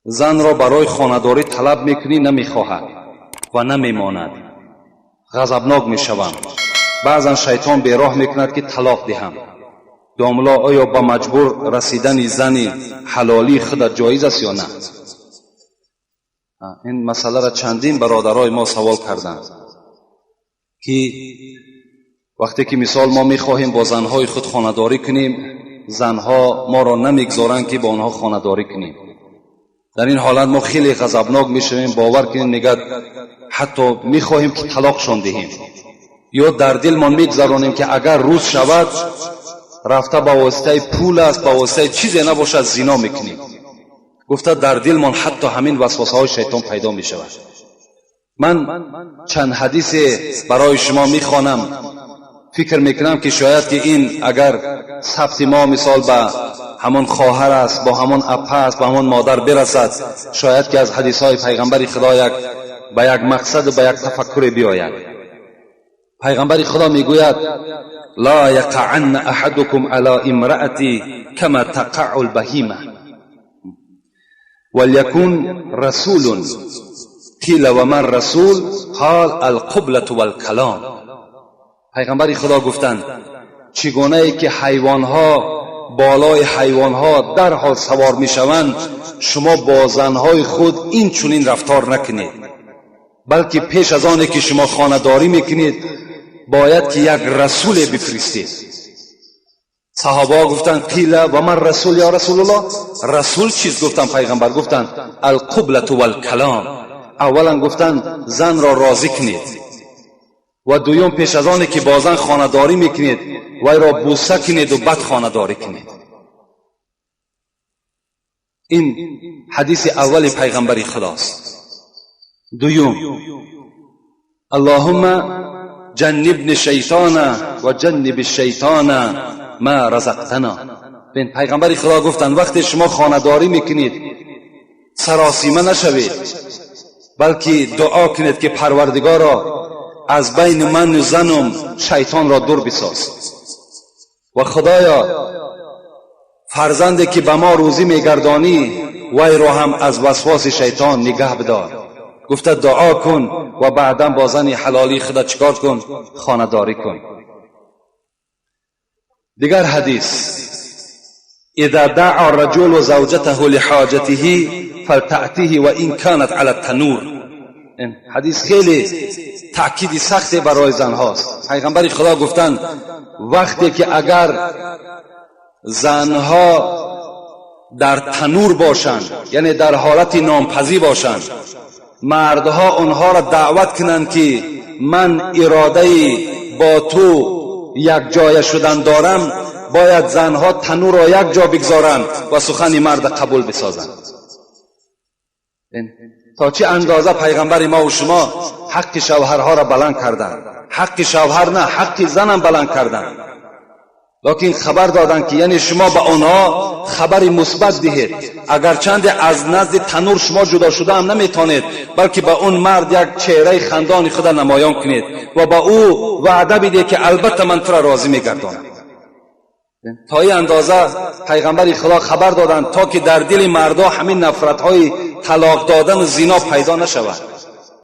زن را برای خانه‌داری طلب میکنی، نمیخواهد و نمیماند، غضبناک میشوم. بعضا شیطان بیراه میکند که طلاق دهم. داملا آیا با مجبور رسیدن زن حلالی خودت جایز است یا نه؟ این مسئله را چندین برادرای ما سوال کردند که وقتی که مثال ما میخواهیم با زنهای خود خانه‌داری کنیم، زنها ما را نمیگذارند که با آنها خانه‌داری کنیم. در این حالت ما خیلی غضبناک میشویم. باور کنید نگاه حتی میخواهیم که طلاقشان دهیم، یا در دلمان میگذرانیم که اگر روز شود رفته با واسطه پول است، با واسطه چیزی نباشد زنا میکنیم. گفته در دلمان حتی همین وسوسه های شیطان پیدا میشود. من چند حدیث برای شما میخوانم. فکر میکنم که شاید که این اگر ثبت ما مثال به همون خواهر است، با همون اپه است، با همون مادر برسد، شاید که از حدیث های پیغمبر خدا به یک مقصد و به یک تفکر بیاید. پیغمبر خدا میگوید لا یقعن احدکم علی امرأتی کما تقع البهیمه وليكن رسول قیل و من رسول قال القبلة والکلام. پیغمبر خدا گفتند چگونه ای که حیوانها بالای حیوانها در حال سوار میشوند، شما با زنهای خود این چنین رفتار نکنید، بلکه پیش از آنی که شما خانه‌داری میکنید باید که یک رسول بفرستید. صحابه گفتند قیل و من رسول یا رسول الله. رسول چیست؟ گفتن پیغمبر گفتند القبلة والکلام. اولا گفتند زن را راضی کنید و دوم پیش از آنی که با زن خانه‌داری میکنید وی را بوسه کنید و بعد خانه‌داری کنید. این حدیث اول پیغمبر خداست. دوم اللهم جنبنی شیطان و جنب الشیطان ما رزقتنا. بین پیغمبر خدا گفتند وقتی شما خانه‌داری میکنید سراسیمه نشوید، بلکه دعا کنید که پروردگارا از بین من و زنم شیطان را دور بساز و خدایا فرزندی که به ما روزی میگردانی وی را هم از وسواس شیطان نگه بدار. گفته دعا کن و بعدا با زن حلالی خدا چیکار کن؟ خانه‌داری کن. دیگر حدیث اذا دعا الرجل زوجته لحاجته فلتأته وان كانت على التنور. این حدیث خیلی تأکید سخت برای زن هاست. پیغمبر خدا گفتند وقتی که اگر زنها در تنور باشند، یعنی در حالت نامپزی باشند، مردها آنها را دعوت کنند که من اراده با تو یک جای شدن دارم، باید زنها تنور را یک جا بگذارند و سخن مرد قبول بسازند. تا چه اندازه پیغمبر ما و شما حق شوهرها را بلند کردند. حق شوهر نه، حق زنم بلند کردند، لیکن خبر دادند که یعنی شما به آنها خبر مثبت دهید. اگرچند از نزد تنور شما جدا شده هم نمیتونید، بلکه به اون مرد یک چهره خندان خود نمایان کنید و با او وعده بدید که البته من تو را راضی میگردانم. تا این اندازه پیغمبر خدا خبر دادند تا که در دل مردا همین نفرت های طلاق دادن و زنا پیدا نشود.